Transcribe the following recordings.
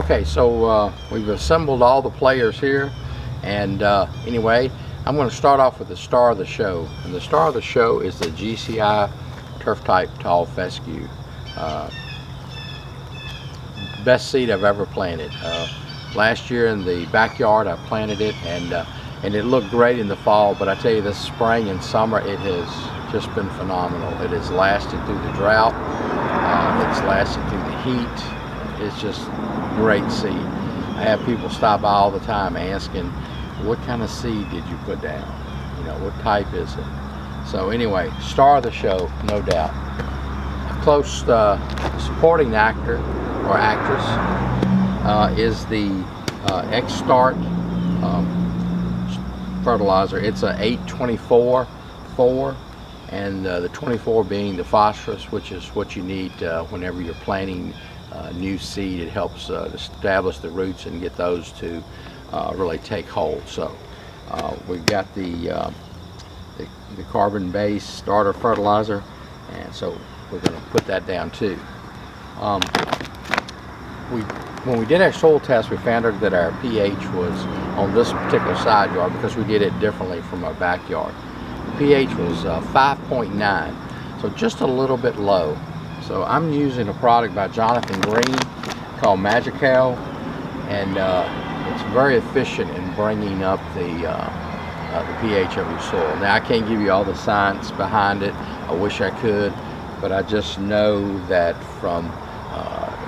Okay, so we've assembled all the players here, and anyway, I'm going to start off with the star of the show, and the star of the show is the GCI Turf Type Tall Fescue. Best seed I've ever planted. Last year in the backyard I planted it, and it looked great in the fall, but I tell you, this spring and summer it has just been phenomenal. It has lasted through the drought, it's lasted through the heat. It's just great seed. I have people stop by all the time asking, what kind of seed did you put down? You know, what type is it? So anyway, star of the show, no doubt. A close supporting actor or actress is the X-Start fertilizer. It's a 824-4, and the 24 being the phosphorus, which is what you need whenever you're planting new seed. It helps establish the roots and get those to really take hold. So we've got the carbon-based starter fertilizer, and so we're going to put that down too. When we did our soil test, we found out that our pH was on this particular side yard, because we did it differently from our backyard. The pH was 5.9, so just a little bit low. So I'm using a product by Jonathan Green called Magical, and it's very efficient in bringing up the pH of your soil. Now I can't give you all the science behind it. I wish I could, but I just know that from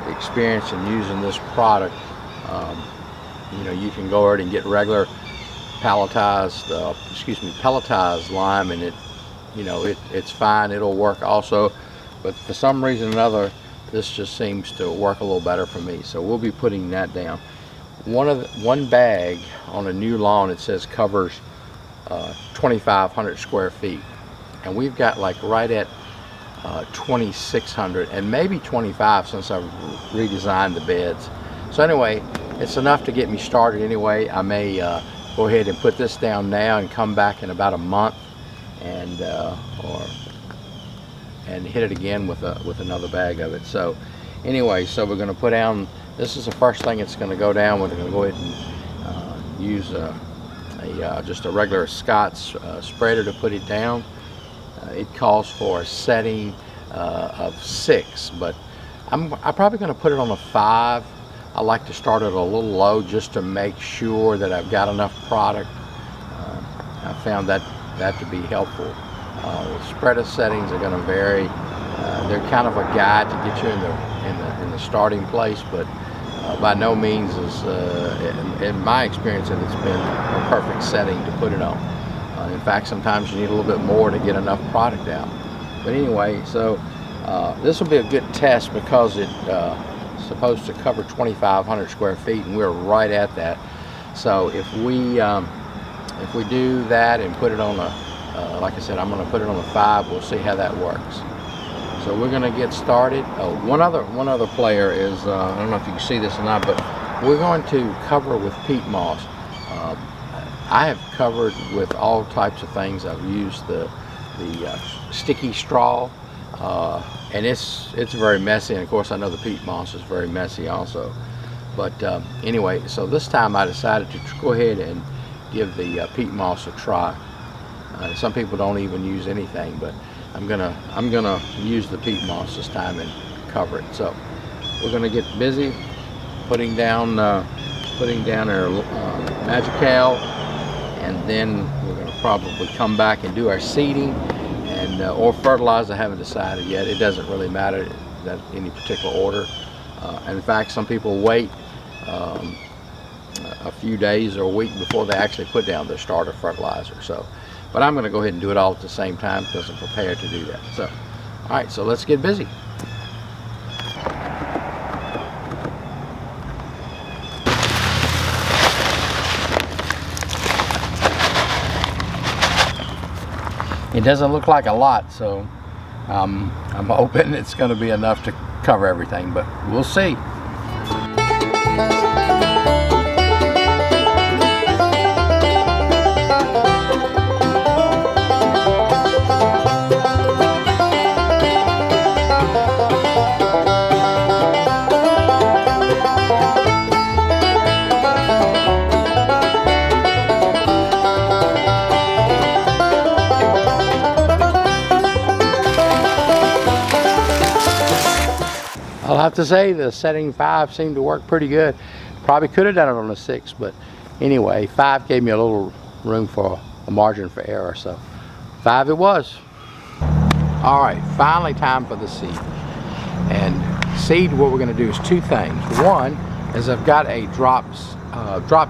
experience in using this product, you know, you can go ahead and get regular pelletized lime, and it, you know, it's fine. It'll work also. But for some reason or another, this just seems to work a little better for me. So we'll be putting that down. One bag on a new lawn, it says covers 2,500 square feet, and we've got like right at 2,600 and maybe 25 since I've redesigned the beds. So anyway, it's enough to get me started anyway. I may go ahead and put this down now and come back in about a month and hit it again with another bag of it. So anyway, so we're going to put down, this is the first thing that's going to go down. We're going to go ahead and use just a regular Scott's spreader to put it down. It calls for a setting of 6, but I'm probably going to put it on a 5. I like to start it a little low just to make sure that I've got enough product. I found that to be helpful. The spreader settings are going to vary. They're kind of a guide to get you in the starting place, but by no means is, in my experience, that it's been a perfect setting to put it on. In fact, sometimes you need a little bit more to get enough product out. But anyway, so this will be a good test because it's supposed to cover 2,500 square feet, and we're right at that. So if we do that and put it on a, like I said, I'm going to put it on a 5. We'll see how that works. So we're going to get started. Oh, one other player is, I don't know if you can see this or not, but we're going to cover with peat moss. I have covered with all types of things. I've used the sticky straw, and it's very messy, and of course I know the peat moss is very messy also. But anyway, so this time I decided to go ahead and give the peat moss a try. Some people don't even use anything, but I'm gonna use the peat moss this time and cover it. So we're gonna get busy putting down our Magical, and then we're gonna probably come back and do our seeding and or fertilize. I haven't decided yet. It doesn't really matter that any particular order. And in fact, some people wait a few days or a week before they actually put down their starter fertilizer. So, but I'm going to go ahead and do it all at the same time because I'm prepared to do that. So, all right, so let's get busy. It doesn't look like a lot, so I'm hoping it's going to be enough to cover everything, but we'll see. have to say the setting 5 seemed to work pretty good. Probably could have done it on a 6, but anyway, 5 gave me a little room for a margin for error, so 5 it was. All right, finally time for the seed. And seed, what we're going to do is 2 things. One is I've got a drop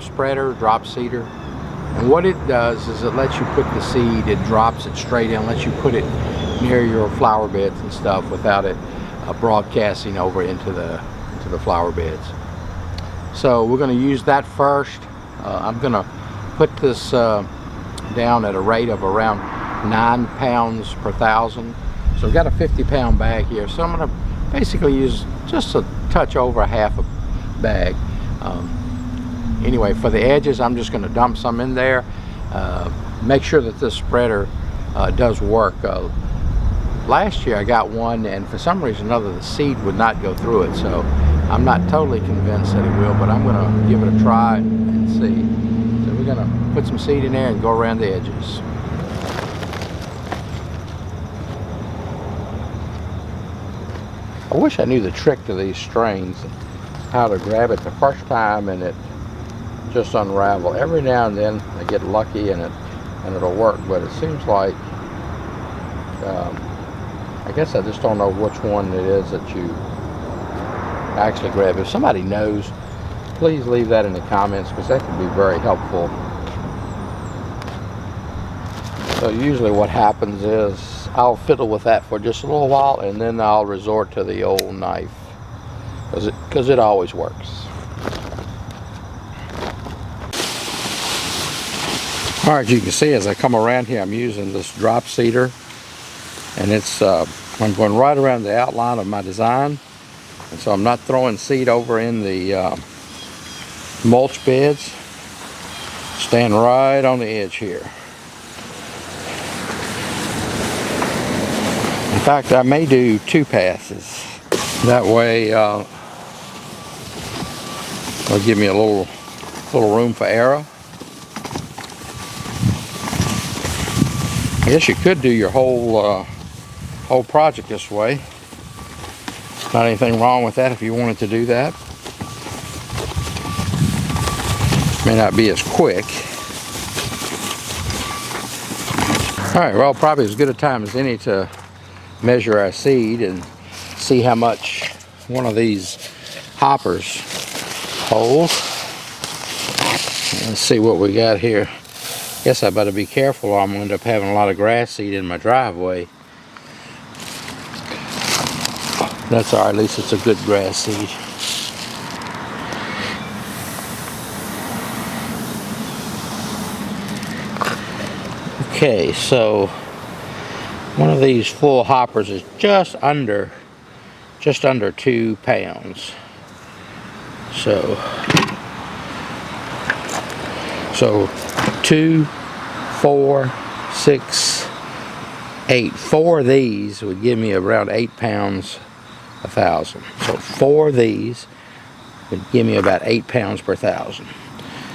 spreader, drop seeder, and what it does is it lets you put the seed, it drops it straight in, lets you put it near your flower beds and stuff without it broadcasting over into the flower beds. So we're going to use that first. I'm going to put this down at a rate of around 9 pounds per thousand. So I've got a 50-pound bag here, so I'm going to basically use just a touch over half a bag. Anyway, for the edges, I'm just going to dump some in there. Make sure that this spreader does work. Last year I got one, and for some reason or other the seed would not go through it, so I'm not totally convinced that it will, but I'm going to give it a try and see. So we're going to put some seed in there and go around the edges. I wish I knew the trick to these strings, how to grab it the first time and it just unravel. Every now and then I get lucky and it'll work, but it seems like I guess I just don't know which one it is that you actually grab. If somebody knows, please leave that in the comments, because that can be very helpful. So usually what happens is I'll fiddle with that for just a little while, and then I'll resort to the old knife, because it always works. All right, you can see as I come around here, I'm using this drop seeder, and it's I'm going right around the outline of my design, and so I'm not throwing seed over in the mulch beds. Stand right on the edge here. In fact, I may do 2 passes. That way it'll give me a little room for error. I guess you could do your whole project this way. Not anything wrong with that if you wanted to do that. May not be as quick. Alright, well, probably as good a time as any to measure our seed and see how much one of these hoppers holds. Let's see what we got here. Guess I better be careful or I'm going to end up having a lot of grass seed in my driveway. That's alright, at least it's a good grass seed. Okay, so one of these full hoppers is just under 2 pounds. So 2, 4, 6, 8. 4 of these would give me around 8 pounds a thousand. So 4 of these would give me about 8 pounds per thousand.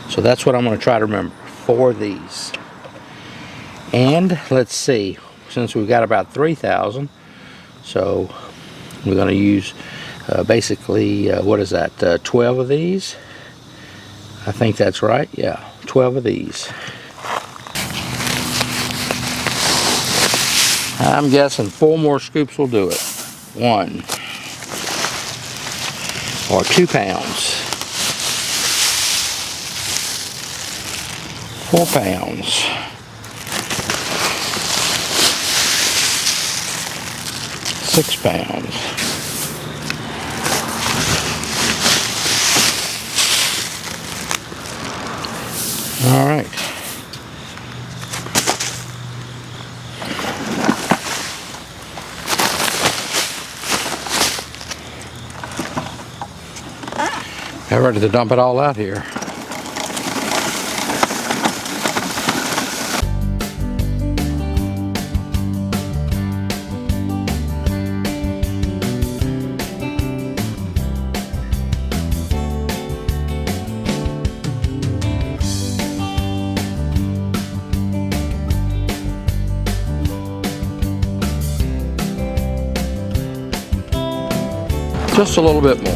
So that's what I'm going to try to remember. 4 of these. And let's see, since we've got about 3,000, so we're going to use basically, what is that, 12 of these? I think that's right, yeah, 12 of these. I'm guessing 4 more scoops will do it. 1 or 2 pounds. 4 pounds. 6 pounds. All right. I'm ready to dump it all out here. just a little bit more.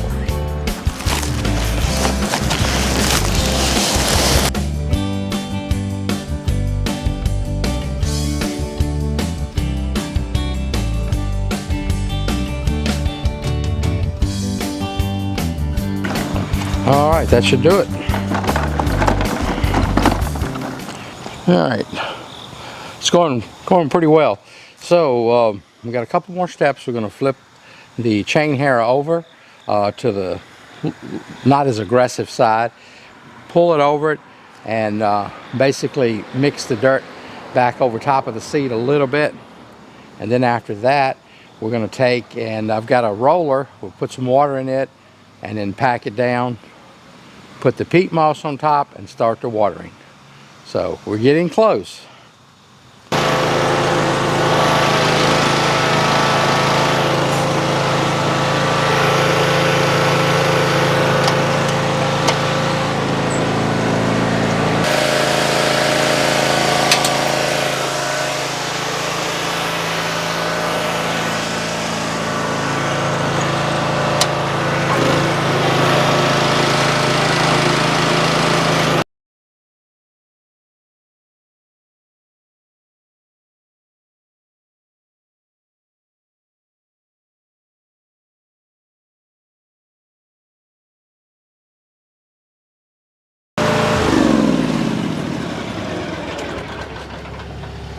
All right, that should do it. All right, it's going pretty well. So we got a couple more steps. We're going to flip the chain hair over to the not as aggressive side, pull it over it, and basically mix the dirt back over top of the seed a little bit. And then after that, we're going to take, and I've got a roller, we'll put some water in it and then pack it down, put the peat moss on top, and start the watering. So we're getting close.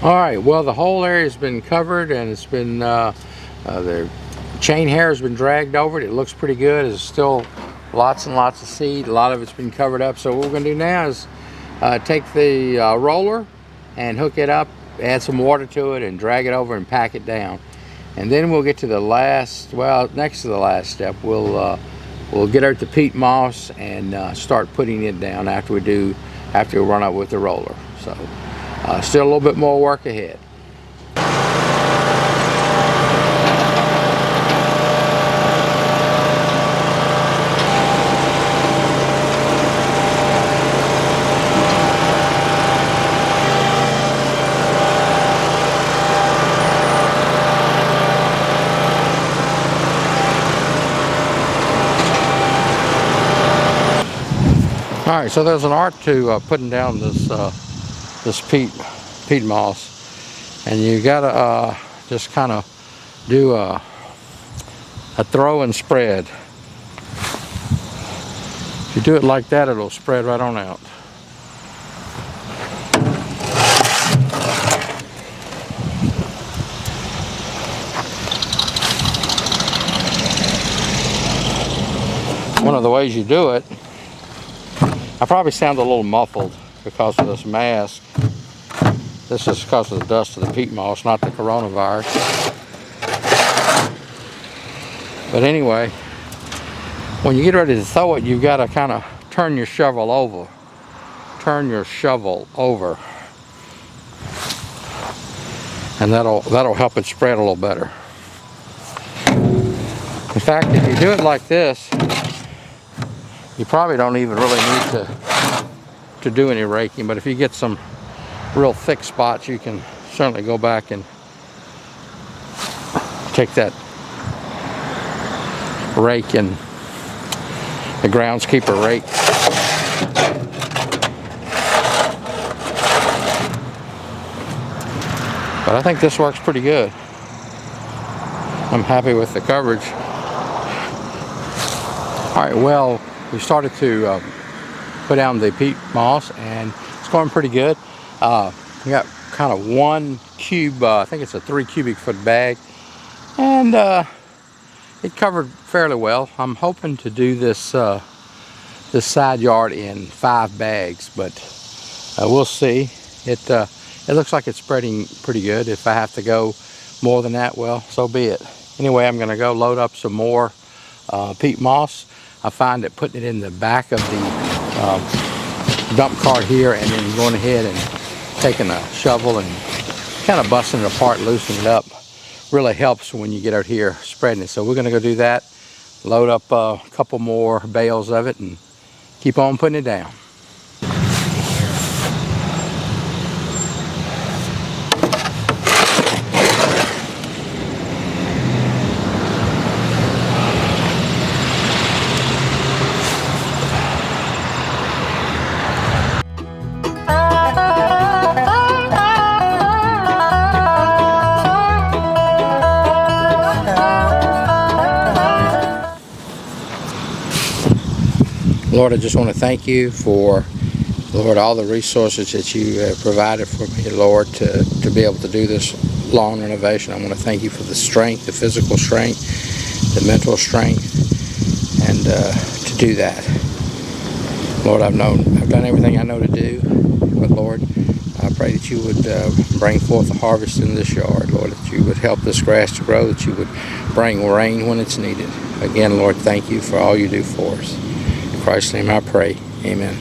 All right, well, the whole area has been covered, and it's been the chain hair has been dragged over it. It looks pretty good. There's still lots and lots of seed. A lot of it's been covered up. So what we're going to do now is take the roller and hook it up, add some water to it, and drag it over and pack it down. And then we'll get to the last, well, next to the last step, we'll get out the peat moss and start putting it down after we run up with the roller. So still a little bit more work ahead. All right, so there's an art to putting down this peat moss, and you gotta just kind of do a throw and spread. If you do it like that, it'll spread right on out. One of the ways you do it, I probably sound a little muffled because of this mask. This is because of the dust of the peat moss, not the coronavirus. But anyway, when you get ready to throw it, you've got to kind of turn your shovel over. Turn your shovel over. And that'll help it spread a little better. In fact, if you do it like this, you probably don't even really need to do any raking, but if you get some real thick spots, you can certainly go back and take that rake and the groundskeeper rake. But I think this works pretty good. I'm happy with the coverage. All right, well, we started to put down the peat moss, and it's going pretty good. We got kind of 1 cube, I think it's a 3 cubic foot bag, and it covered fairly well. I'm hoping to do this this side yard in 5 bags, but we'll see. It looks like it's spreading pretty good. If I have to go more than that, well, so be it. Anyway, I'm going to go load up some more peat moss. I find that putting it in the back of the dump cart here and then going ahead and taking a shovel and kind of busting it apart, loosening it up, really helps when you get out here spreading it. So we're going to go do that, load up a couple more bales of it, and keep on putting it down. Lord, I just want to thank you for, Lord, all the resources that you have provided for me, Lord, to be able to do this lawn renovation. I want to thank you for the strength, the physical strength, the mental strength, and to do that. Lord, I've done everything I know to do, but Lord, I pray that you would bring forth a harvest in this yard, Lord, that you would help this grass to grow, that you would bring rain when it's needed. Again, Lord, thank you for all you do for us. In Christ's name I pray, amen.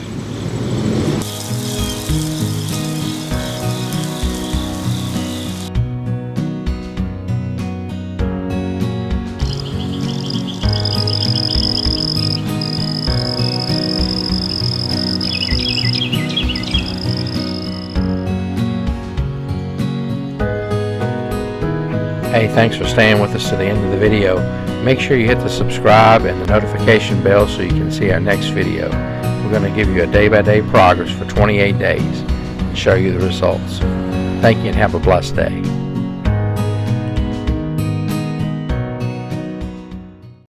Hey, thanks for staying with us to the end of the video. Make sure you hit the subscribe and the notification bell so you can see our next video. We're going to give you a day-by-day progress for 28 days and show you the results. Thank you and have a blessed day.